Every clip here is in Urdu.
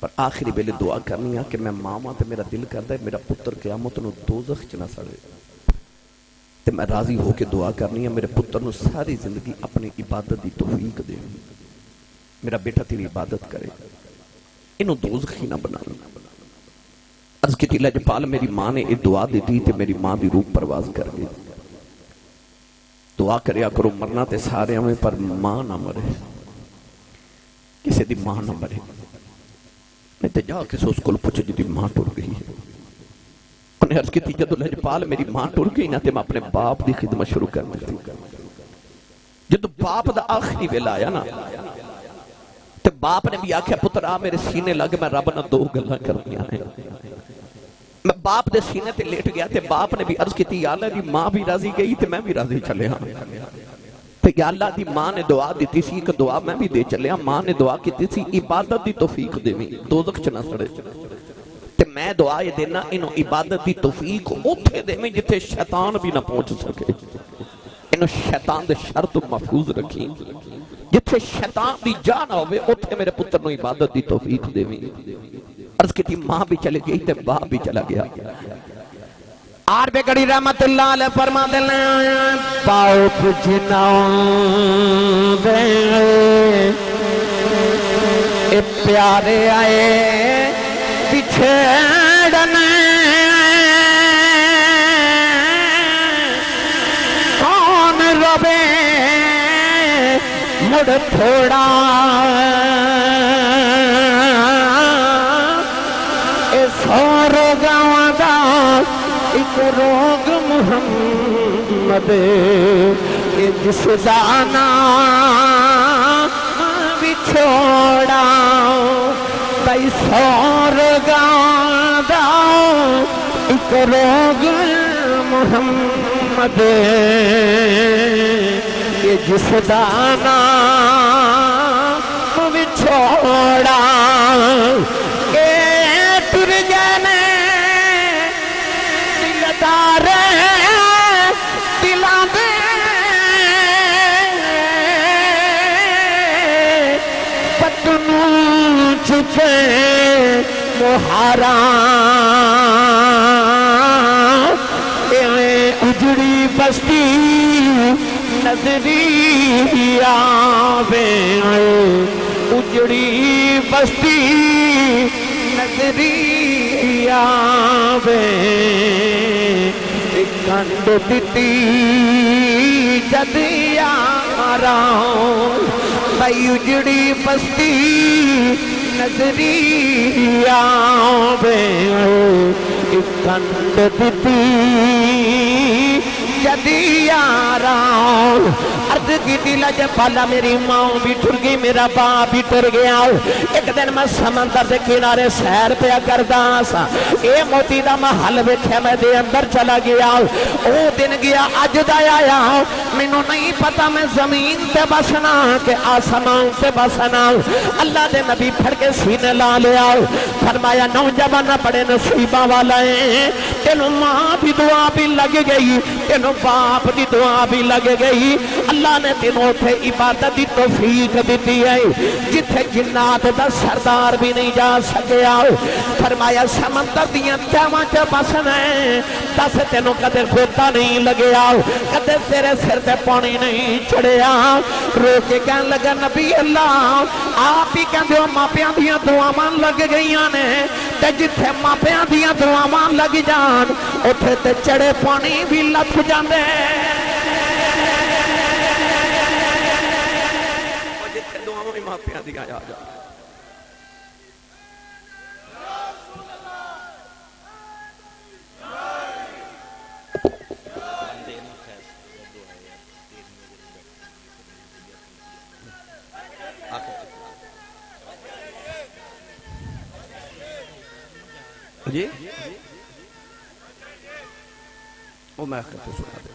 پر آخری بیلے دعا کرنی ہے کہ میں ماما تے میرا دل کرتا ہے میرا پتر قیامت نو دوزخ چ نہ سڑے تے میں راضی ہو کے دعا کرنی ہے میرے پتر نو ساری زندگی اپنی عبادت دی توفیق دے، میرا بیٹا تیری عبادت کرے، انہوں دوزخی نہ بنا۔ عرض کی تیلہ جپال میری ماں نے ایک دعا دیتی تے میری ماں بھی روح پرواز کر گئی۔ دعا کریا کرو مرنا تے سارے ہمیں پر ماں نہ مرے، کسی دی ماں نہ مرے۔ میں تے جا کسی اس کو پوچھے جی دی ماں ٹور گئی ہے، انہیں عرض کی تیجہ دلہ جپال میری ماں ٹور گئی نا تے میں اپنے باپ دی خدمت شروع کرنے تھی۔ جدو باپ دا آخری ویلا آیا نا تے باپ نے بھی آکھیا پتر آ میرے سینے لگ میں رب نہ دو گلہ کرنیاں ہیں۔ میں باپ دے سینے تے لیٹ گیا تے باپ نے بھی عرض کی تھی یا اللہ دی ماں بھی راضی گئی تے میں بھی راضی چلے ہاں تے یا اللہ دی ماں نے دعا دیتی سی کہ دعا میں بھی دے چلے ہاں، ماں نے دعا کی سی عبادت دی توفیق دے میں دوزخ چنا سڑے تے میں دعا یہ دینا انہوں عبادت دی توفیق اوتھے دے میں جتے شیطان بھی نہ پہنچ سکے، انہوں شیطان دے شرط محفوظ رکھیں جتے شیطان دی جان ہوئے اوتھے میرے پتر نو عبادت دی توفیق دے میں۔ عرض کی تھی ماں بھی چلے گئی تے باپ بھی چلا گیا۔ آر بے گڑی رحمت اللہ علیہ فرما دلنے پاؤ پجناؤں دے اے پیارے آئے بچھڑنے کون ربے مڑ تھوڑا اے سور گاؤں دا ایک روگ محمد کہ جس دانا بچھوڑا بھائی سور گاؤں دا ایک روگ محمد کہ جس دانا بچھوڑا تر جانے دلدار دلان دے پتنو چھپے مہارا اجڑی بستی نظری آوے اجڑی بستی نظری آوے کنڈ دیتی جد یاراں بھائی اجڑی بستی نظری آوے کنڈ دیتی جد یاراں۔ عرض کی دل جپالا میری ماں بھی ٹر گئی میرا باپ بھی ٹر گیا۔ ایک دن میں سمندر دے کنارے سیر پیا کردا سا، اے موتی دا محل ویکھیا میں دے اندر چلا گیا۔ او دن گیا اج دا آیا مینوں نہیں پتا میں زمین تے بسنا کہ آسمان تے بسنا۔ اللہ دے نبی پھڑ کے سینے لا لیا، فرمایا نوجوان بڑے نصیباں والا ہے، تینوں ماں دی دعا بھی لگ گئی، تینوں باپ دی دعا بھی لگ گئی، اللہ نے تینوں تھے عبادت دی توفیق دیتی ہے جتھے جنات دا سردار بھی نہیں جا سکیا۔ فرمایا سمندر دیاں تیواں چ بسنا ہے، دس تینوں کدے گوتا نہیں لگیا، کدے تیرے سر تے پانی نہیں چڑھیا۔ رو کے کہن لگا نبی اللہ آپ ہی کہندے ہو ماپیاں دیاں دعاواں لگ گئیاں نے، تے جتھے ماپیاں دیاں دعاواں لگ جان اوتھے تے چڑھے پانی بھی لتھ جاندے۔ جتھے دعاواں بھی ماپیاں دیاں آ جان جی وہ میں کہتے سنا دے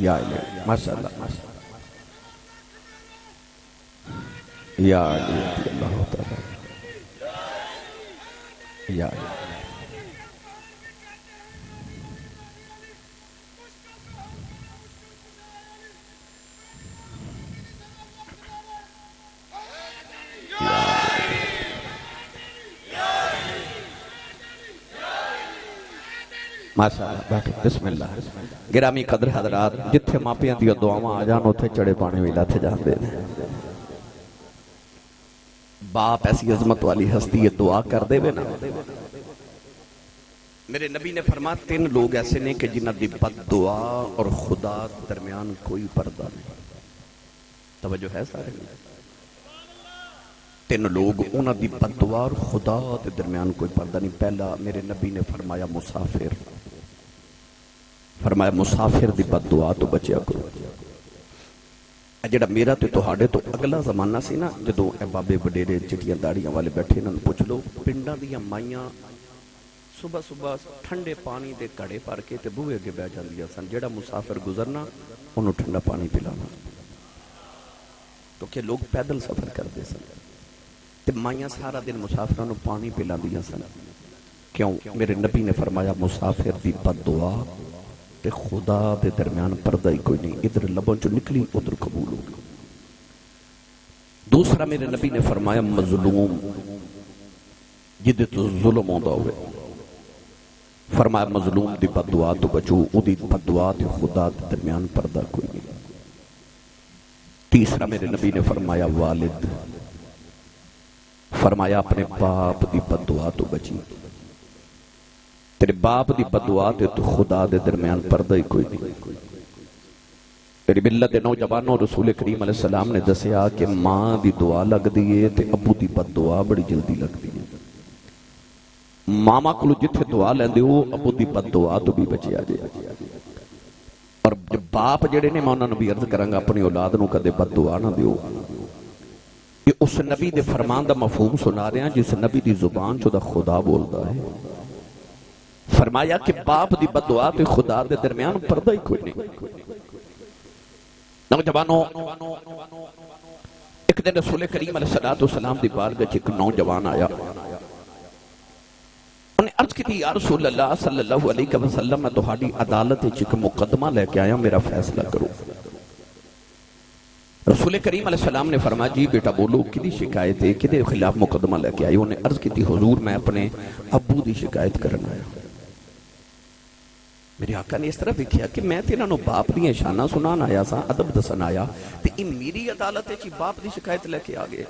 یا علی ماشاءاللہ یا علی اللہ تعالی یا علی ماشاءاللہ بیٹھو بسم اللہ گرامی قدر حضرات جتھے ماپیاں دیا دعاواں آ جان اتھے چڑے پانے بھی لاتھے جان دے باپ ایسی عظمت والی ہستی ہے دعا کر دے بے نا میرے نبی نے فرمایا 3 لوگ ایسے نے کہ جنہ دی بد دعا اور خدا درمیان کوئی پردہ نہیں توجہ ہے سارے 3 لوگ انہ دی بد دعا اور خدا دے درمیان کوئی پردہ نہیں پہلا میرے نبی نے فرمایا مسافر دی بد دعا تو بچیا کرو جڑا میرا تو تہاڑے تو اگلا زمانہ سی نا جدو اے بابے بڑیرے چٹیاں داڑیاں والے بیٹھے انہوں پوچھ لو پنڈا دیا مائیاں صبح صبح ٹھنڈے پانی دے کڑے پار کے تے بوئے کے بہ جاندیاں سن جڑا مسافر گزرنا انہوں ٹھنڈا پانی پلانا تو کہ لوگ پیدل سفر کر دے سن تے مائیاں سارا دن مسافرانوں پانی پلا دیا سن کیوں میرے نبی نے فرمایا مسافر دی بد دعا تے خدا دے درمیان پردہ ہی کوئی نہیں ادھر لبوں جو نکلی ادھر قبول ہوگی دوسرا میرے نبی نے فرمایا مظلوم جدے تو ظلم ہوندہ ہوئے فرمایا مظلوم دی بد دعا تو بچو ادھی بد دعا تے خدا دے درمیان پردہ کوئی نہیں تیسرا میرے نبی نے فرمایا والد فرمایا اپنے باپ دی بد دعا تو بچی تیرے باپ دی بد دعا تے تو خدا دے درمیان پردہ ہی کوئی نہیں میری ملت نوجوانوں رسول کریم علیہ السلام نے دسیا کہ ماں دی دعا لگ دیئے تے ابو دی بد دعا بڑی جلدی لگ دیئے ماما کلو جتھے دعا لیندے ہو ابو دی بد دعا تو بھی بچے آجے اور جب باپ جڑے نے میں انہوں نے بھی عرض کرنگا اپنی اولاد نو کدے بد دعا نہ دیو یہ اس نبی دے فرمان دا مفہوم سنا رہے ہیں جس نبی دی زبان جو دا خدا بولدا ہے فرمایا کہ باپ دی بد دعا تے خدا دے درمیان پردہ ہی کوئی نہیں نوجوانوں ایک دن رسول کریم علیہ السلام دی بارگاہ ایک نوجوان آیا انہیں عرض کی تھی یا رسول اللہ صلی اللہ علیہ وسلم میں تہاڈی عدالت ایک مقدمہ لے کے آیا میرا فیصلہ کرو رسول کریم علیہ السلام نے فرمایا جی بیٹا بولو کدی شکایت ہے کدے خلاف مقدمہ لے کے آئی انہیں عرض کی تھی حضور میں اپنے ابو دی شکایت کرنا آیا میرے آقا نے اس طرح دیکھیا کہ میں تیرا نو باپ دی شانہ سنان آیا سا ادب دسن آیا تے ان میری عدالت ہے چی باپ دی شکایت لے کے آگئے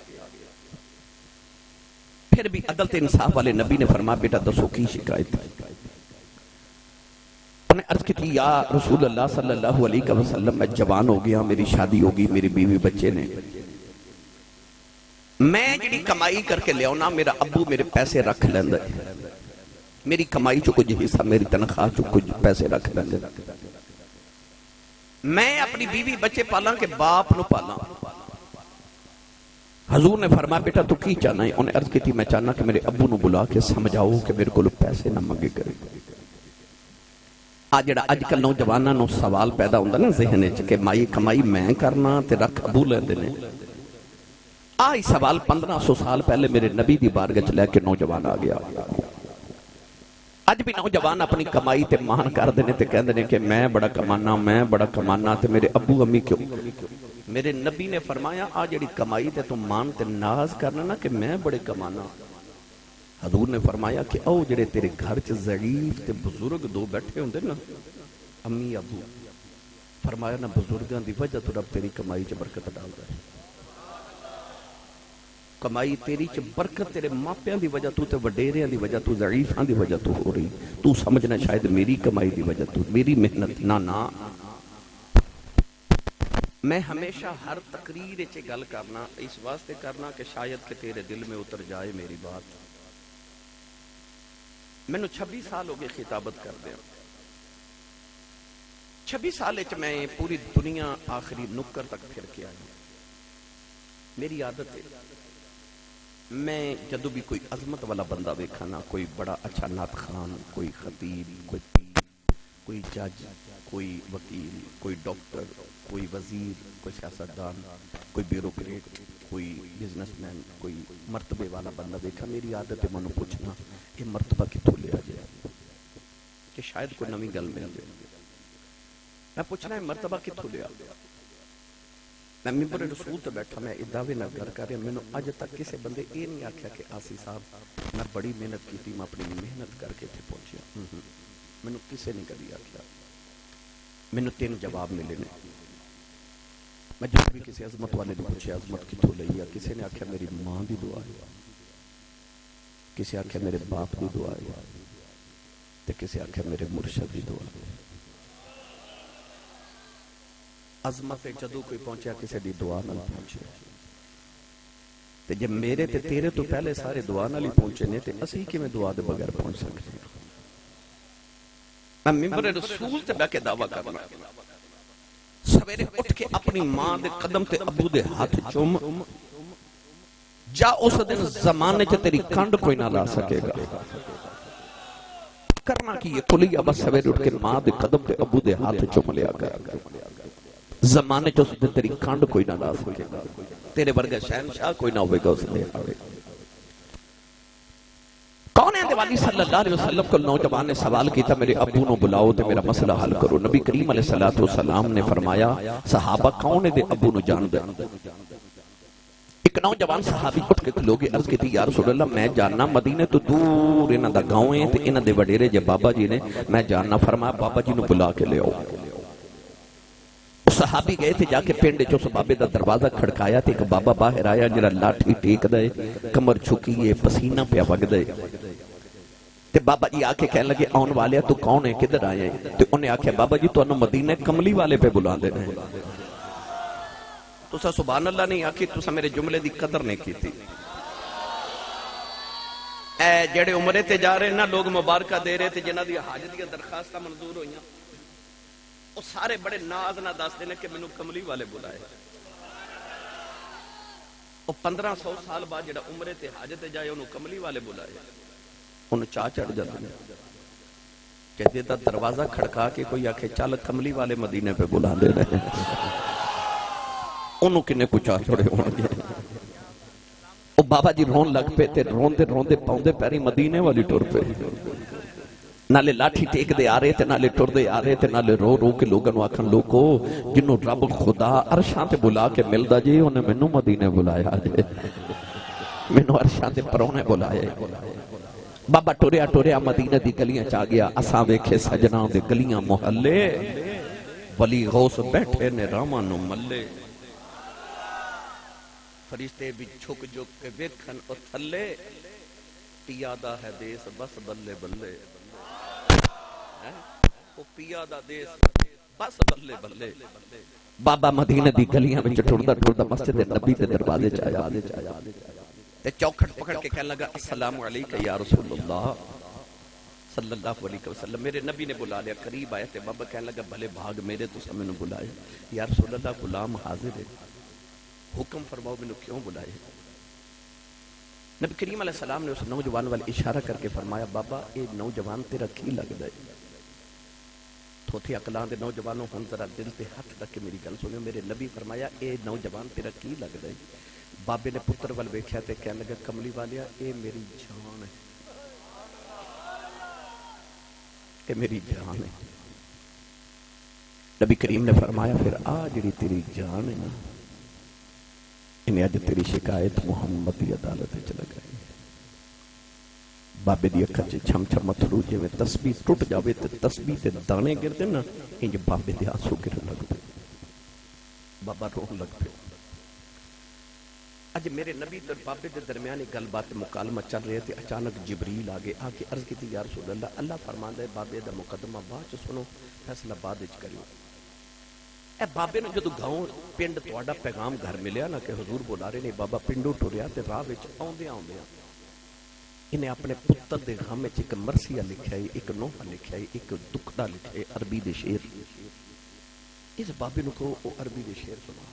پھر بھی عدالت انصاف والے نبی نے فرمایا بیٹا دسو کی شکایت ہے انہیں عرض کی تھی یا رسول اللہ صلی اللہ علیہ وسلم میں جوان ہو گیا میری شادی ہوگی میری بیوی بچے نے میں جڑی کمائی کر کے لے ہونا میرا ابو میرے پیسے رکھ لیندے میری کمائی چو کچھ حصہ میری تنخواہ چو کچھ پیسے رکھ لیندے میں اپنی بیوی بچے پالاں کے باپ نو پالاں حضور نے فرمایا بیٹا تو کی چاہنا ہے انہیں عرض کی تھی میں چاہنا کہ میرے ابو نو بلا کے سمجھاؤ کہ میرے کو لو پیسے نہ مانگے کرے آج کل نوجوانہ نو سوال پیدا ہوندہ نا ذہنے کہ مائی کمائی میں کرنا تے رکھ ابو لیندے نے آئی سوال 1500 سال پہلے میرے نبی دی بارگاہ لے کے نوجوان آ گیا آج بھی نوجوان اپنی کمائی تے مان کر دینے تے کہہ دینے کہ میں بڑا کمانا تے میرے ابو امی کیوں میرے نبی نے فرمایا آج جڑی کمائی تے تم مان تے ناز کرنا نا کہ میں بڑے کمانا حضور نے فرمایا کہ او جڑے تیرے گھر چ ضعیف تے بزرگ دو بیٹھے ہوندے نا امی ابو فرمایا نا بزرگاں دی وجہ تو رب تیری کمائی چ برکت ڈالدا ہے کمائی تیری چ برکت تیرے ماپیاں دی وجہ تو تے وڈیریاں دی وجہ تو ضعیفاں دی وجہ تو ہو رہی تو سمجھنا شاید میری کمائی دی وجہ تو میری محنت نہ میں ہمیشہ ہر تقریر چ گل کرنا اس واسطے کرنا کہ شاید کہ تیرے دل میں اتر جائے میری بات میں نے 26 سال ہو گئے خطابت کر دیا 26 سال چ میں پوری دنیا آخری نکر تک پھر کے آیا میری عادت ہے میں جدو بھی کوئی عظمت والا بندہ دیکھا کوئی بڑا اچھا نعت خان کوئی خطیب کوئی پیر کوئی جج کوئی وکیل کوئی ڈاکٹر کوئی وزیر کوئی سیاستدان کوئی بیوروکریٹ کوئی بزنس مین کوئی مرتبے والا بندہ دیکھا میری عادت ہے منو پوچھنا یہ مرتبہ کتوں لیا جائے کہ شاید کوئی نویں گل مل جائے میں پوچھنا ہے مرتبہ کتوں لیا میں ممبر رسول تے بیٹھا میں دعوے نہ کر رہا میں اج تک کسی بندے یہ نہیں آکھیا کہ آسی صاحب میں بڑی محنت کی تھی میں اپنی محنت کر کے تھے پہنچیا مینوں کسے نہیں کبھی آخیا. مینوں 3 جواب ملے نے. میں جب بھی کسی عظمت والے نے پوچھے عظمت کتوں لئی ہے، کسی نے آخیا میری ماں دی دعا ہے، کسی آخیا میرے باپ دی دعا ہے، تے کسی آخیا میرے مرشد دی دعا ہے. عظمت جدو کوئی پہنچیا کسی دی دعا نال پہنچیا. تے جب میرے تے تیرے تو پہلے سارے دعا نال ہی پہنچے نے تے اسی کیویں دعا دے بغیر پہنچ سکتے ہیں؟ میں ممبر رسول تے بیٹھ کے دعویٰ کرنا، سویرے اٹھ کے اپنی ماں دے قدم تے ابو دے ہاتھ چوم جا. اس دن زمانے چ تیری کنڈ کوئی نہ لا سکے گا. کرنا کی یہ کلیہ بس سویرے اٹھ کے ماں دے قدم تے ابو دے ہاتھ چوم لیا کر. زمانے چ اس دن تیری کنڈ کوئی نہ لا سکے گا. تیرے ورگا شہنشاہ کوئی نہ ہوئے گا اس دن. کون ہے دیوالی صلی اللہ علیہ وسلم کو نوجوان نے سوال کیتا میرے ابو نو بلاؤ تے میرا مسئلہ حل کرو. نبی کریم علیہ السلام نے فرمایا صحابہ کون ہے دے ابو نو جان دے. ایک نوجوان صحابی اٹھ کے کھلوگے عرض کی تھی یا رسول اللہ میں جاننا مدینے تو دور انہاں دا گاؤں ہے تے انہاں دے وڈیرے جے بابا جی نے میں جاننا. فرمایا بابا جی نو بلا کے لے آؤ. صحابی گئے تھے جا کے پنڈ چ اس بابے دا دروازہ کھڑکایا تے ایک بابا باہر آیا جڑا لاٹھی ٹیک دے کمر چھکی ہے پسینہ پیا وگ دے. تے بابا جی آ کے کہنے لگے آن والے تو کون ہے کدھر آئے ہیں؟ تے انہیں آکھیا بابا جی تو مدینے کملی والے پہ بلا دے رہے ہیں. تسا سبحان اللہ نہیں آکھی تسا میرے جملے دی قدر نہیں کی تھی. اے جڑے عمرے تے جا رہے نا لوگ مبارکہ دے رہے تے جنہ دی حاجت دی درخواستہ منظور ہوئیاں وہ سارے بڑے ناز نہ دس دینے کہ مینوں کملی والے بلائے. وہ 1500 سال بعد جڑا عمرے تے حاجت جائے انہوں کملی والے بلائے. انہوں چاہ چڑھ جاتے ہیں کہتے تھا دروازہ کھڑکا کے کوئی آکھے چل کملی والے مدینے پہ بلا دے رہے ہیں. انہوں کنے کو چاہ چڑھے ہوں گے. وہ بابا جی رون لگ پہ تے روندے روندے پاؤندے پیری مدینے والی ٹور پہ نالے لاٹھی ٹیک دے آ رہے تھے نالے ٹر دے آ رہے تھے نالے رو رو کے لوگوں آکھن لوگو جنہوں رب خدا عرشاں تے بلا کے ملدا جی انہیں منوں مدینے بلایا جے منوں عرشاں تے پرونے بلائے. بابا ٹوریا ٹوریا مدینہ دی گلیاں چاہ گیا. اساں ویکھے سجناں دے گلیاں محلے ولی غوث بیٹھے نے راما نو ملے. فرشتے بھی جھک جھک کے ویکھن او تھلے پیادہ ہے دیس بس بلے بلے. وہ پیادہ دیس بس بلے بلے. بابا مدینہ دی گلیاں وچ ٹردا ٹردا مسجد نبی دے دروازے چ آیا تے چوکھٹ پکڑ کے کہنے لگا السلام علیکم یا رسول اللہ صلی اللہ علیہ وسلم. میرے نبی نے بلا لیا قریب آئے تے بابا کہنے لگا بھلے بھاگ میرے تو سب میں بلائے. یا رسول اللہ غلام حاضر ہے حکم فرماؤ میں کیوں بلائے. نبی کریم علیہ السلام نے اس نوجوان والے اشارہ کر کے فرمایا بابا اے نوجوان تیرا کی لگ دے. تھوتھی اقلان دے نوجوانوں ہن ذرا دل تے ہاتھ رکھ کے میری گل سنو. میرے نبی فرمایا اے نوجوان تیرا کی لگ دے. بابے نے پتر وال ویکھیا تے کہنے لگا کملی والیا اے میری جان ہے اے میری جان ہے. نبی کریم نے فرمایا پھر آ جڑی تیری جان ہے نا انہیں اج تیری شکایت محمد دی عدالت وچ لگائی. بابے دی اکھاں چ چھم چھم اتھرو جویں تسبیح ٹوٹ جاوے تے تسبیح تے دانے گردے نا انج بابے دے آنسو گرن لگ پے. بابا رون لگ پے. اج میرے نبی تے بابے دے درمیان گل بات مکالمہ چل رہے تھے. اچانک جبریل آگے آ کے عرض کی یا رسول اللہ اللہ فرماندا ہے بابے دا مقدمہ بعد چ سنو فیصلہ بعد وچ کریو. اے بابے نے جدو گاؤں پنڈ تواڈا پیغام گھر ملیا نا کہ حضور بلا رہے نے بابا پنڈوں ٹریا تے راہ وچ آوندے آوندے انہیں اپنے پتر دے غم وچ ایک مرثیہ لکھیا ہے ایک نوحہ لکھیا ہے ایک دکھڑا لکھیا ہے عربی دے شعر. اس بابے نو کو او عربی دے شعر سنا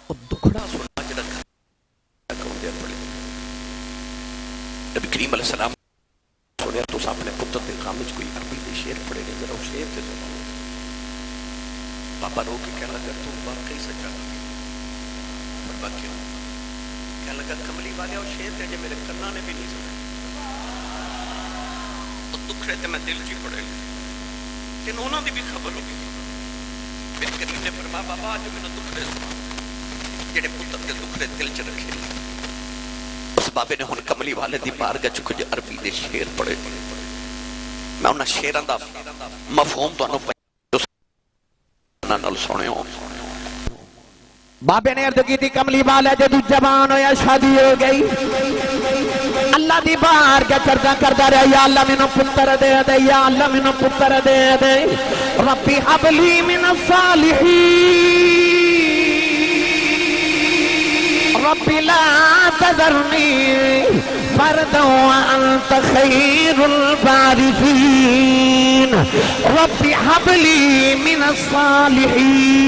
او دکھڑا سنا جڑا کہندے پڑے. نبی کریم علیہ السلام سنیا تو اپنے پتر دے غم وچ کوئی عربی دے شعر پڑھے نے ذرا شعر تے سنا. بابا رو کے کہنے لگا تو واقعی سچا بابا کیوں کہنے لگا کملی والے اور شیر تے جے میرے کنا نے بھی نہیں سنا تو دکھڑے تے میں دل چی پڑے لیکن انہوں نے بھی خبر ہوگی. میرے کریم نے فرمایا بابا آج میں نے دکھڑے سنا جڑے پتر کے دکھڑے دل چ رکھے. اس بابے نے ہن کملی والے دی بارگاہ چ کچھ عربی دے شعر پڑھے. میں انہاں شیراں دا مفہوم تانوں نال سنیو بابے نے عرض کی تھی کملی والا جدو جوان ہویا شادی ہو گئی اللہ دی بار کے چردہ کردہ رہا یا اللہ منو پتر دے دے یا اللہ منو پتر دے دے ربی حبلی من الصالحین ربی لا تذرنی فردا وانت خیر الوارثین ربی حبلی من الصالحین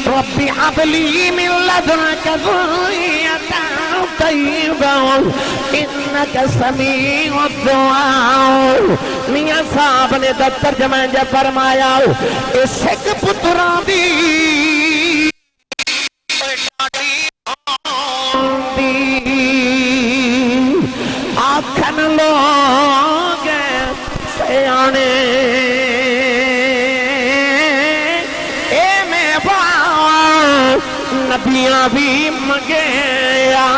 ربی حبلی من لدنک ذریۃ طیبہ انک سمیع الدعاء میاں صاحب نے ترجمہ جے فرمایا اس سکھ پتران دی آکھن لوگ سیانے اے میں نبیاں بھی مگیا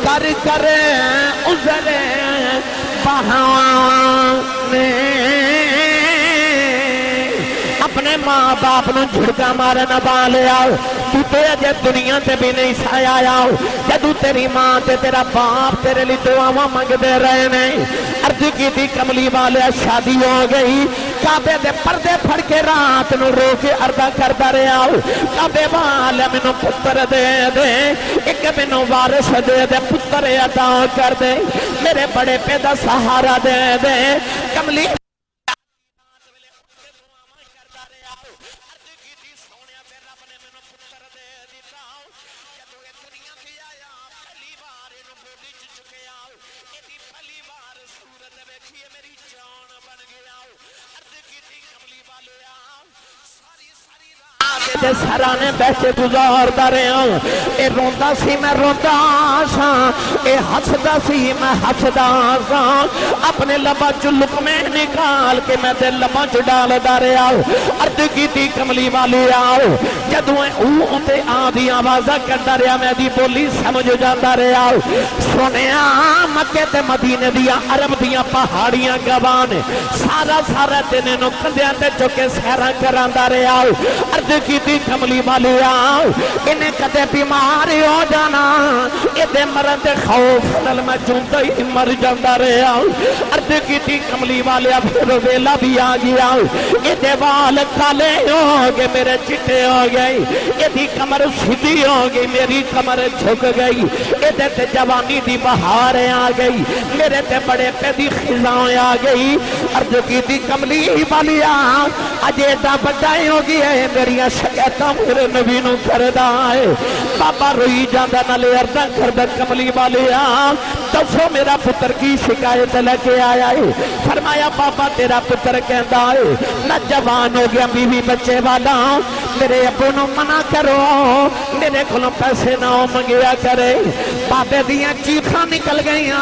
کر کر عذر بہانے اپنے ماں باپ نو جھڑکا مارے نہ بالیا تو تے اجے دنیا تے بھی نہیں سایا آیا جدو تیری ماں تے تیرا باپ تیرے لی دعاواں منگ دے رہے نہیں عرض کی تھی کملی والے شادی ہو گئی کعبے دے پردے پھڑ کے رات نو رو کے عرضہ کرتا رہا کعبے والے منو پتر دے دے ایک منو وارث دے دے پتر عطا کر دے میرے بڑے پیدا سہارا دے دے کملی سرانے بیٹھے گزارتا رہا اے روندا سی میں روندا سا اے ہسدا سی میں ہسدا سا اپنے لبا چ لقمے نکال کے میں تے لبا چ ڈالدا رہا عرض کیتی کملی والی آؤ جدوں او تے آدھی آوازاں کردا رہا میں دی بولی سمجھ جاندا رہا سنیا مکے تے مدینے دیا عرب دیا پہاڑیاں گواہ نے سارا سارا دن نو کندیاں تے چکے سیراں کراندا رہا عرض کیتی کملی والی آؤ انہیں کدے بیمار ہو جانا ادھے مرد خوف نل میں چونتا ہی مر جاندہ رہے آؤ عرض کی تھی کملی والی پھر ویلا بھی آ گیا ادھے وال کالے ہو گئے میرے چٹے ہو گئی ادھی کمر سدھی ہو گئی میری کمر جھک گئی ادھے تے جوانی دی بہاریں آ گئی میرے تے بڑے پیدی خزاں آ گئی عرض کی تھی کملی والی آؤ اجے دا بڑھائی ہو گئی ہے میری شکایتاں میرے نبی نو کردہ ہے بابا روئی جاندہ نلے ارزاں کردہ کملی والے دسو میرا پتر کی شکایت لے کے آیا ہے فرمایا بابا تیرا پتر کہندہ ہے نہ جوان ہو گیا بیوی بچے والا میرے ابو نو منع کرو میرے کھلوں پیسے نہ منگیا کرے بابے دیاں چیخاں نکل گئیاں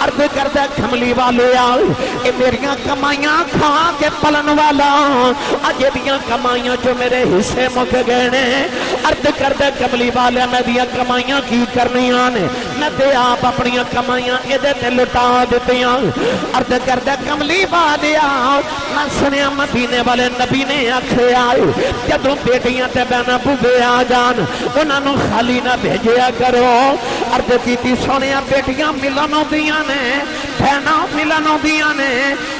عرض کردہ کملی والے اے میریاں کمائیاں کھا کے پلن والا اجے دیاں کمائیاں جو میرے حصے مک گئے نے عرض کردہ کملی والے میں دیاں کمائیاں کی کرنیاں نے میں دے آپ اپنیاں کمائیاں ادھے تے لٹا دیتیاں عرض کردہ کملی والے میں سنیا مدینے والے نبی نے آکھے آئے جدوں بیٹیاں تے بہنا بوبے آ جان انہاں نو خالی نہ بھیجیا کرو عرض کیتی سونیا بیٹیاں ملنوں دیاں نے بہنا ملنوں دیاں نے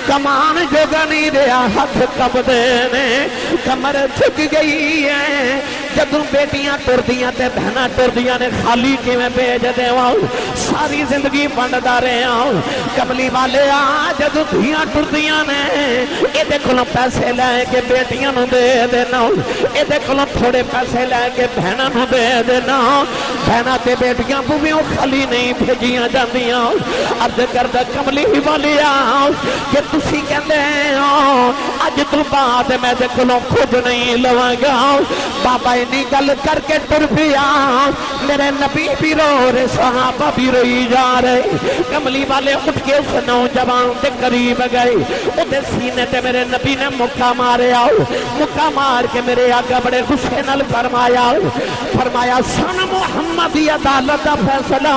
کمان جوگا نہیں رہا ہاتھ کب دینے کمر جھک گئی ہے جدوں بیٹیاں ٹر دیاں تے بہنا ٹر دیاں نے خالی کی میں بھیج دے ساری زندگی بنڈدا رہے کملی والے جدوں دھیاں ٹر دیاں نے ادھے کولوں پیسے لے کے بیٹیاں نو دے دینا ادھے کولوں تھوڑے پیسے لے کے بہنا نو دے دینا بہنا تے بیٹیاں بویوں خالی نہیں بھیجیاں جاندیاں عرض کردہ کملی والے کہ تسی کہندے اج تو بعد میں دے کولوں کچھ نہیں لواں گا بابا انی گل کر کے ٹر پیا میرے نبی بھی رو رہے صحابہ بھی روئی جا رہے کملی والے اٹھ کے اس نوجوان کے قریب گئے ادھے سینے تے میرے نبی نے مکہ مارے مکہ مار کے میرے آگا بڑے غصے نال فرمایا سن محمدی عدالت فیصلہ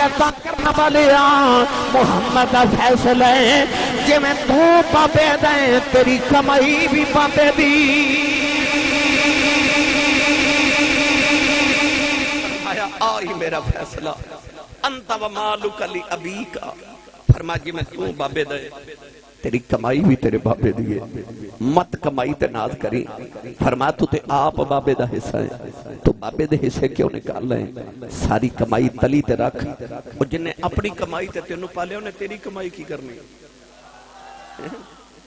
فیصلہ کرنا والے محمد دا فیصلہ ہے جی میں تو بابے دیں تیری کمائی بھی بابے دی فرمایا آئی میرا فیصلہ انت و مالک لی ابیک فرمایا جی میں تو بابے دے تیری کمائی بھی تیرے بابے دیئے مت کمائی تے ناز کری فرمایا تو تے آپ بابے دا حصہ ہے تو بابے دے حصے کیوں نکال لیں ساری کمائی تلی تے رکھ اور جنہیں اپنی کمائی تے تینوں پالے انہیں تیری کمائی کی کرنی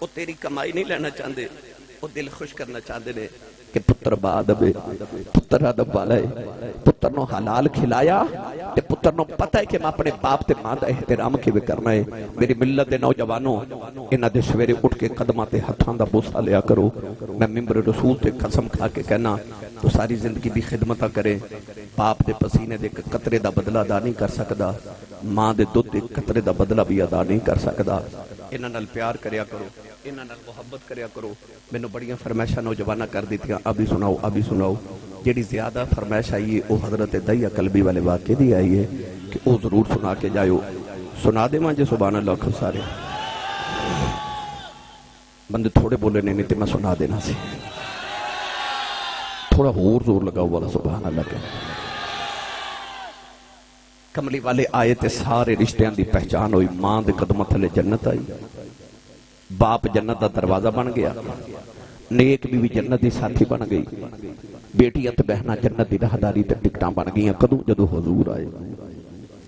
وہ تیری کمائی نہیں لینا چاہتے وہ دل خوش کرنا چاہتے نے کہ پتر بادبے پتر ادب والا ہے پتر نو حلال کھلایا تے پتر نو پتہ ہے کہ میں اپنے باپ تے ماں دا احترام کی بھی کرنا ہے میری ملت دے نوجوانوں انہاں دے سویرے اٹھ کے قدماں تے ہتھاں دا بوسہ لیا کرو میں ممبر رسول تے قسم کھا کے کہنا تو ساری زندگی بھی خدمتہ کرے باپ دے پسینے دے قطرے دا بدلہ ادا نہیں کر سکدا ماں دے دودھ دے قطرے دا بدلہ بھی ادا نہیں کر سکدا انہاں نال پیار کریا کرو انہاں نال محبت کریا کرو میں نے بڑیاں فرمائشاں نوجوانہ کر دیتیاں ابھی سناؤ جیڑی زیادہ فرمائش آئی ہے وہ حضرت دعیہ قلبی والے واقعے دی آئی ہے کہ وہ ضرور سنا کے جائیو سنا دے ماں جے سبحان اللہ خود سارے بندے تھوڑے بولے نہیں تے میں سنا دینا سی تھوڑا اور زور لگاؤ والا سبحان اللہ کے کملی والے آئے تے سارے رشتیاں دی پہچان ہوئی ماں دے قدمہ تھلے جنت آئی باپ جنت دا دروازہ بن گیا نیک بھی جنت دی ساتھی بن گئی بیٹیاں تے بہناں جنت دی راہداری تے ٹکٹاں بن گئیاں کدوں جدوں حضور آئے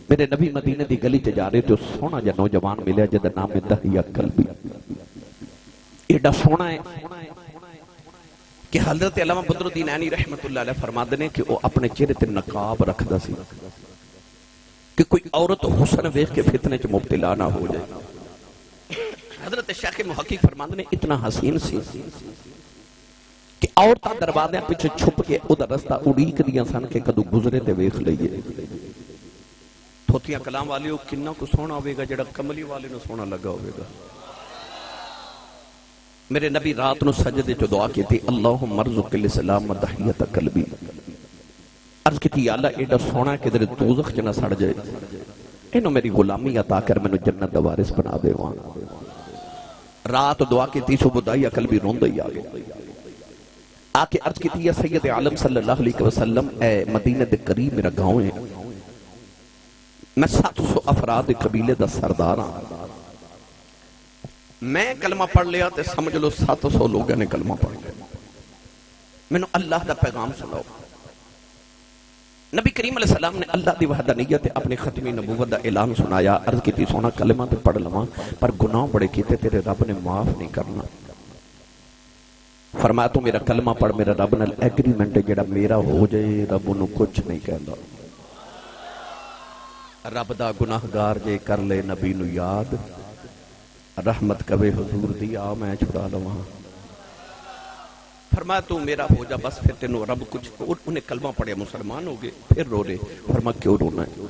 میرے نبی مدینے دی گلی تے جا رہے تے سونا جا نوجوان ملیا جدا نام دعیہ قلبی ایڈا سونا ہے کہ حضرت علامہ بدرالدین عینی رحمت اللہ علیہ فرما دنے کہ وہ اپنے چہرے تے نقاب رکھدا سی کہ کوئی عورت حسن ویکھ کے فتنے چ مبتلا نہ ہو جائے حضرت شیخ محقق فرماندے نے اتنا حسین سی کہ عورتاں دروازے پیچھے چھپ کے ادھر رستہ اڑیک دیاں سن کے کدو گزرے تے ویکھ لئیے تھوتیاں کلام والیو کنا کو سونا ہوئے گا جڑا کملی والے نو سونا لگا ہوئے گا میرے نبی رات نو سجدے چو دعا کی تھی اللہم ارزق الاسلام دحیت قلبی عرض کی تھی یا اللہ ایڈا سونا کہ در دوزخ جنہ سڑ جائے انہوں میری غلامی عطا کر میں جنت دوارس بنا دے وہاں رات دعا کی تھی صبح دعیہ قلبی روندہ ہی آگے آکے عرض کی تھی یا سید عالم صلی اللہ علیہ وسلم اے مدینہ دے قریب میرا گاؤں ہے میں 700 افراد قبیلے دا سرداراں میں کلمہ پڑھ لیا تے سمجھ لو 700 لوگوں نے کلمہ پڑھ لیا میں نے اللہ دا پیغام سناؤ نبی کریم علیہ السلام نے اللہ دی وحدانیت اپنی ختمی نبوت دا اعلان سنایا عرض کی تھی سونا کلمہ تے پڑھ لواں پر گناہ بڑے کیتے تیرے رب نے معاف نہیں کرنا فرمایا تو میرا کلمہ پڑھ میرا رب نال ایگریمنٹ ہے جڑا میرا ہو جائے رب انہوں کچھ نہیں کہندا رب دا گناہگار جے کر لے نبی نو یاد رحمت کبے حضور دی آ میں چھڑا لواں فرمایا تو میرا ہو جا بس پھر تینوں رب کچھ انہیں کلمہ پڑھیا مسلمان ہو گئے پھر رو رہے فرمایا کیوں رونا ہے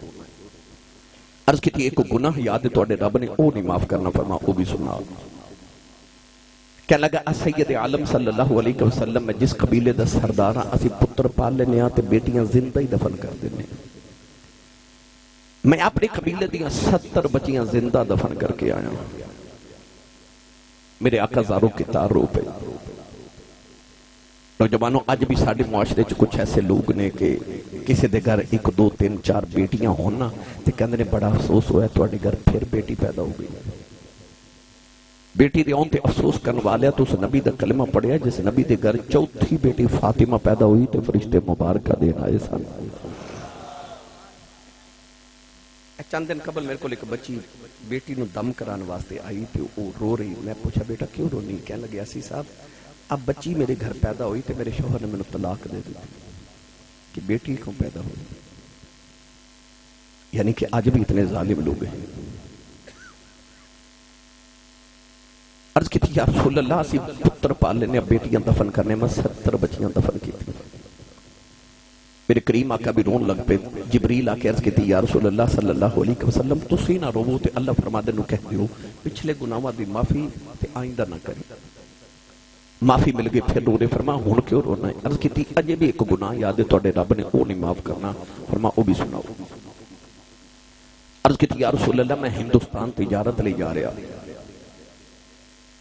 عرض کی تھی ایک گناہ یاد ہے توڑے رب نے او نہیں معاف کرنا فرمایا او بھی سنا کہنے لگا سید عالم صلی اللہ علیہ وسلم میں جس قبیلے دا سرداراں اسی پتر پال لینے آتے بیٹیاں زندہ ہی دفن کر دینے میں اپنے قبیلے دیاں 70 بچیاں زندہ دفن کر کے آیا میرے آقا زاروں کی تار رو پہ نوجوانوں آج بھی ساڑھے معاشرے چ کچھ ایسے لوگ نے کہ کسی دے گھر 1 2 3 4 بیٹیاں ہونا تے کہندے نے بڑا افسوس ہوا ہے تواڈے گھر پھر بیٹی پیدا ہو گئی بیٹی دے اون تے افسوس کرن والے تو اس نبی دا کلمہ پڑھیا جس نبی دے گھر چوتھی بیٹی فاطمہ پیدا ہوئی تے فرشتے مبارکہ دین آئے سن چند دن قبل میرے کو ایک بچی بیٹی نو دم کران واسطے آئی تے وہ رو رہی میں پوچھا بیٹا کیوں رونی کہنے لگے اسی صاحب اب بچی میرے گھر پیدا ہوئی تے میرے شوہر نے میں طلاق دے دی کہ بیٹی کیوں پیدا ہوئی یعنی کہ آج بھی اتنے ظالم لوگ ہیں عرض کی تھی یا رسول اللہ اسی پتر پال لینے اب بیٹیاں دفن کرنے میں 70 بچیاں دفن کی تھی میرے کریم آقا بھی رون لگ پہ جبریل آکے عرض کی تھی یا رسول اللہ صلی اللہ علیہ وسلم تو سینہ رو تے اللہ فرما دے نو کہہ دیو پچھلے گناہوں دی معافی تے آئندہ نہ کرے معافی مل گئی پھر رو رہے فرما ہون کیوں رونا ہے عرض کی تھی اجے بھی ایک گناہ یاد ہے توڑے رب نے او نہیں معاف کرنا فرما او بھی سناؤ عرض کی یا رسول اللہ میں ہندوستان تجارت لے جا رہا،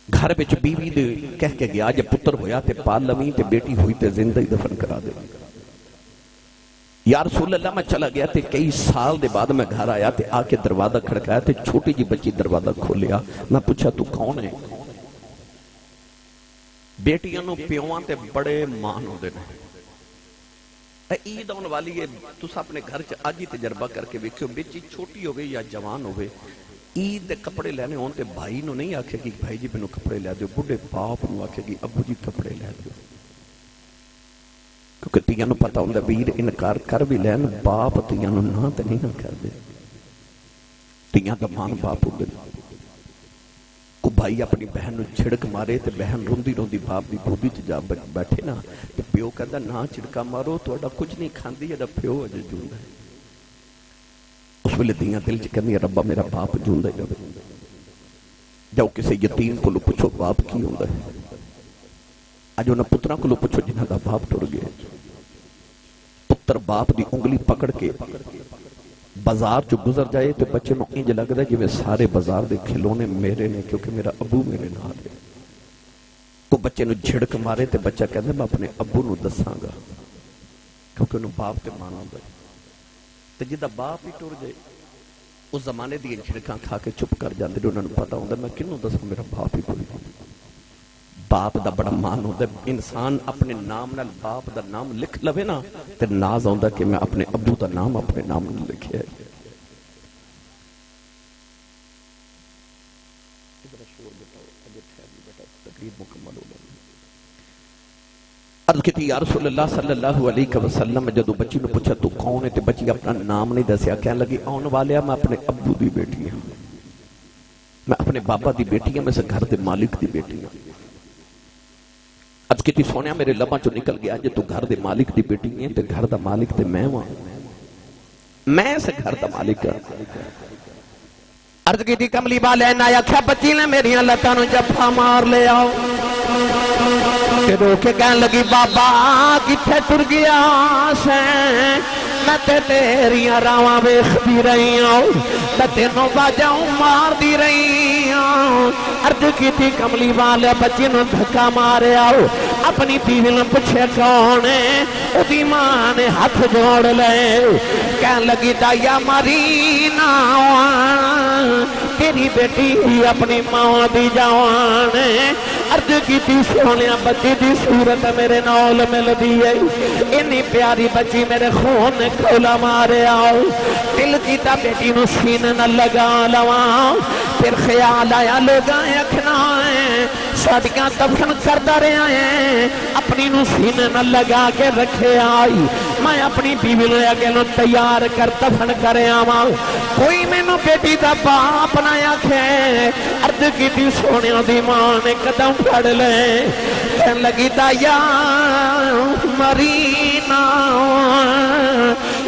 گھر بچ بیوی دے کہہ کے گیا جب پتر ہویا تے پال لویں تے بیٹی ہوئی تے زندہ ہی دفن کرا دے۔ یا رسول اللہ میں چلا گیا تے کئی سال دے بعد میں گھر آیا تے آ کے دروازہ کھڑکایا تے چھوٹی جی بچی دروازہ کھولیا۔ میں پوچھا تو کون ہے؟ بیٹیاں نو پیوان تے بڑے مان ہوندے نے۔ عید آن والی ہے، تس اپنے گھر چ آج ہی تجربہ کر کے ویکھو، بچی چھوٹی ہو گئی یا جوان ہوئے، عید دے کپڑے لینے ہون تے بھائی نو نہیں آکھے گی بھائی جی مینوں کپڑے لے دیو، بڑھے باپ نو آکھے گی ابو جی کپڑے لے دیو، کیونکہ تیاں نو پتہ ہوندا ویر انکار کر بھی لین باپ تیاں نو نہ تے نہیں نہ کر دے، تیاں دا مان باپ ہوندے۔ کو بھائی اپنی بہن نو چھڑک مارے تے بہن روندی روندی باپ دی گودی چ جا بیٹھے نا تے پیو کہندا نہ چھڑکا مارو تہاڈا کچھ نہیں کھاندی، جڑا پیو اجے جوندا ہے۔ اس ویلے دیاں دل چ کہندی ربا میرا باپ جوندا ہی رہے۔ جاؤ کسی یتیم کو پوچھو باپ کی ہوندا ہے، اج انہاں پتراں کو پوچھو جنہاں دا باپ ٹر گیا۔ پتر باپ دی انگلی پکڑ کے بازار جو گزر جائے تو بچے نو انج لگدا ہے جویں سارے بازار دے کھلونے میرے نے، کیونکہ میرا ابو میرے نال ہے۔ کو بچے نو جھڑک مارے تے بچہ کہندا میں اپنے ابو نو دساں گا، کیونکہ انہوں باپ تے مانا ہوندا ہے۔ تے جدا باپ ہی ٹر جائے اس زمانے دی جھڑکاں کھا کے چپ کر جاندے، انہاں نوں پتہ ہوندا میں کنوں دساں میرا باپ ہی ٹر گیا۔ باپ دا بڑا مان ہوتا ہے، انسان اپنے نام نال باپ دا نام لکھ لوے نا تے ناز آندا کہ میں اپنے ابو دا نام اپنے نام نال لکھیا ہے۔ تقریر مکمل ہو گئی۔ عرض کی یا رسول اللہ صلی اللہ علیہ وسلم جدو بچی نے پوچھا تو کون ہے تے بچی اپنا نام نہیں دسیا، کہنے لگی آن والیا میں اپنے ابو دی بیٹی ہوں، میں اپنے بابا دی بیٹی ہوں، میں سے گھر دے مالک دی بیٹی ہوں۔ عرض کی سونیا میرے لباں چو نکل گیا جے تو گھر دے مالک دی بیٹی نہیں تے گھر دا مالک تے میں ہوں، میں سے گھر دا مالک ہوں۔ عرض کی کملی والے نہ آکھیا بچی نے میری لتاں نو جفا مار لے آؤ، تے رو کے کہن لگی بابا کتھے ٹر گیا سے، میں تے تیریاں راواں ویکھدی رہی ہوں، میں تینوں باجاں مار دی رہی ہوں۔ عرض کی کملی والے بچی نو دھکا مارے آؤ، اپنی بیوی نے پوچھے کون ہے، اودی ماں نے ہاتھ جوڑ لے، کہن لگی دایا ماری نا تیری بیٹی اپنی ماں دی جوان ہے۔ عرض کی سونیا بچی دی صورت میرے نال مل دی ہے، انی پیاری بچی میرے خون نے کھولا مارے آؤ، دل کیتا بیٹی نو سینے نہ لگا لواں، پھر خیال آیا لوگاں اکھنا ہے ساڈیاں دفن کردا رہا ہے، اپنی نو سینے نہ لگا کے رکھے آئی، میں اپنی بیوی نو اگے نو تیار کر دفن کرے آواں، کوئی مینوں بیٹی دا باپ نہ آکھے۔ عرض کیتی سونیا دی ماں نے قدم پھڑ لے، کہن لگی دایا مری نا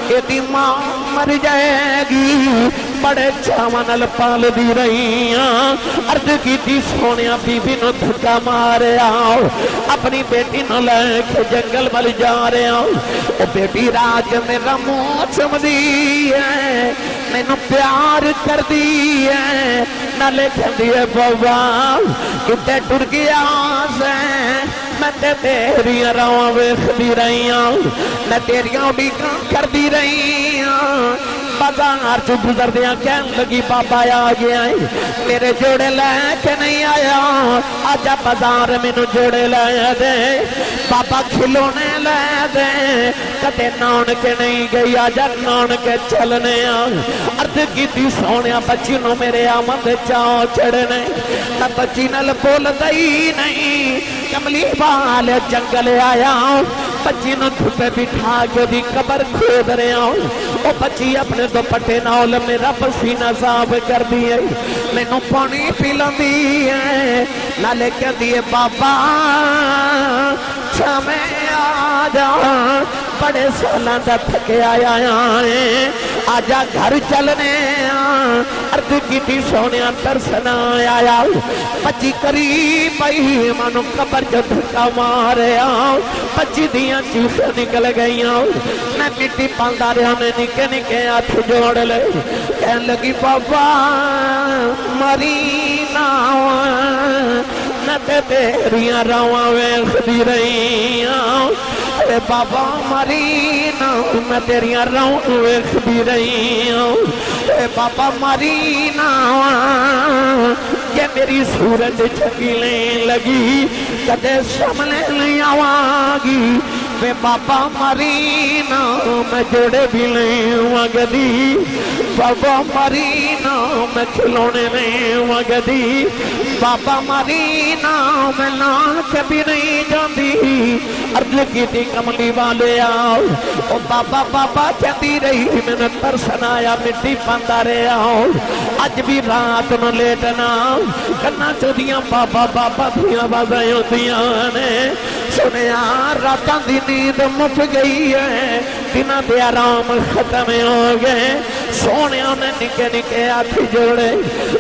ایدی ماں مر جائے گی، بڑے چاواں نال پال دی رہی ہاں۔ عرض کیتی سونیا بی بی نو دھکا مارے آؤ، اپنی بیٹی نو لے کے جنگل ول جا رہے آؤ، او بیٹی راج میرا منہ چمدی ہے، مینوں پیار کر دی ہے، نالے کہندی ہے بابا کتے ٹر گیا سے، میں تے تیریاں راواں ویکھدی رہی ہوں، میں تیریاں اڈیکاں کردی رہی ہوں۔ بازار چ گزر دیا کہن لگی بابا آ گیا ہے، میرے جوڑے لے کے نہیں آیا، آجا بازار مینوں جوڑے لے دے، بابا کھلونے لے دے، کدے نان کے نہیں گئی آجا نان کے چلنے آ۔ عرض کیتی سونیا بچی نو میرے آمد چاؤ چڑھنے، میں بچی نال بول دئی نہیں، کملی والے جنگل آیا، بچی نو دھوپے بٹھا کے دی قبر کھود رہے ہوں، او بچی اپنے دوپٹے نال میرا پسینہ صاف کر دیئے، مینوں پانی پلاندی ہے، نالے کہندی ہے بابا چھامے آ جا، بڑے سالاں دا تھکے آیا ہے، آجا گھر چلنے عرض کی تھی سونے ترسنا آیا بچی قریب پئی مانو قبر جو دھکا مارے بچی دیاں چیخیں نکل گئیاں میں مٹی پاندہ رہا میں نکے نکے ہاتھ جوڑ لے کہنے لگی بابا مرینا نہ تے تیریاں رواں ویخ دی رہیاں اے بابا مرینا میں تیریاں رواں ویخ دی رہیاں اے بابا مرینا یہ میری سورج چھکیلیں لگی کدے سامنے نہیں آواگی بے بابا مرینا میں جوڑے بھی نہیں وگدی بابا مرینا میں کھلونے میں وگدی بابا مرینا میں ناچ بھی نہیں جاندی عرض کی تھی کملی والے آؤ او بابا بابا چاہتی رہی میں نے ترسن آیا مٹی پاندہ رہے آؤ آج بھی رات نہ لیٹنا کرنا چودیاں بابا بابا دھیاں بازائیں ہوتیاں نے سنے راتاں دی نیند مٹ گئی ہے دنہ دے آرام ختم ہو گئے سونے نے نکے نکے آتھی جوڑے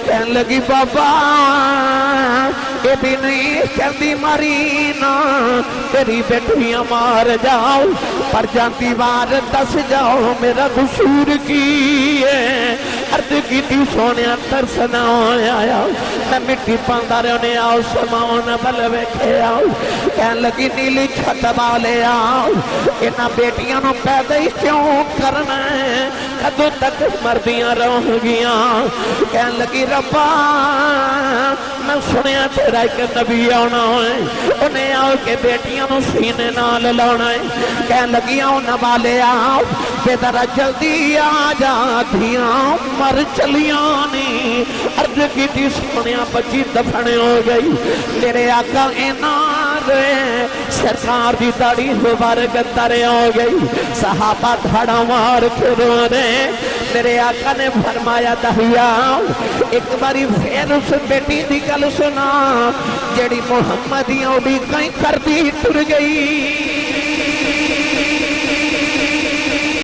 کہنے لگی بابا یہ بھی نہیں چلتی مرینا تیری بیٹیاں مار جاؤ پر جانتی بار دس جاؤ میرا قصور کی ہے عرض کی تھی سونے ترسنا آیا میں مٹی پاندہ رہنے آؤ سماؤں بلوے کھے آؤ کہنے لگی نیلی چھت والے آؤ انہاں بیٹیاں نو پیدا ہی کیوں کرنا ہے کدو تک مردیاں رہ گیاں کہنے لگی ربا میں سنیا تیرا ایک نبی آنا ہے انہیں آؤ کے بیٹیاں نو سینے نال لانا ہے کہنے لگی آؤ نوالے آؤ بے ذرا جلدی آجا دھیاں مر چلیاں نی عرض کی تھی سنیا بچی دفنے ہو گئی میرے آقا اینار سرکار دی داڑی مبارک ترے ہو گئی صحابہ دھڑا مار کے رو رہے میرے آقا نے فرمایا دہیا ایک باری پھر اس بیٹی دی گل سنا جڑی محمدیاں بھی کہیں کر دی ٹر گئی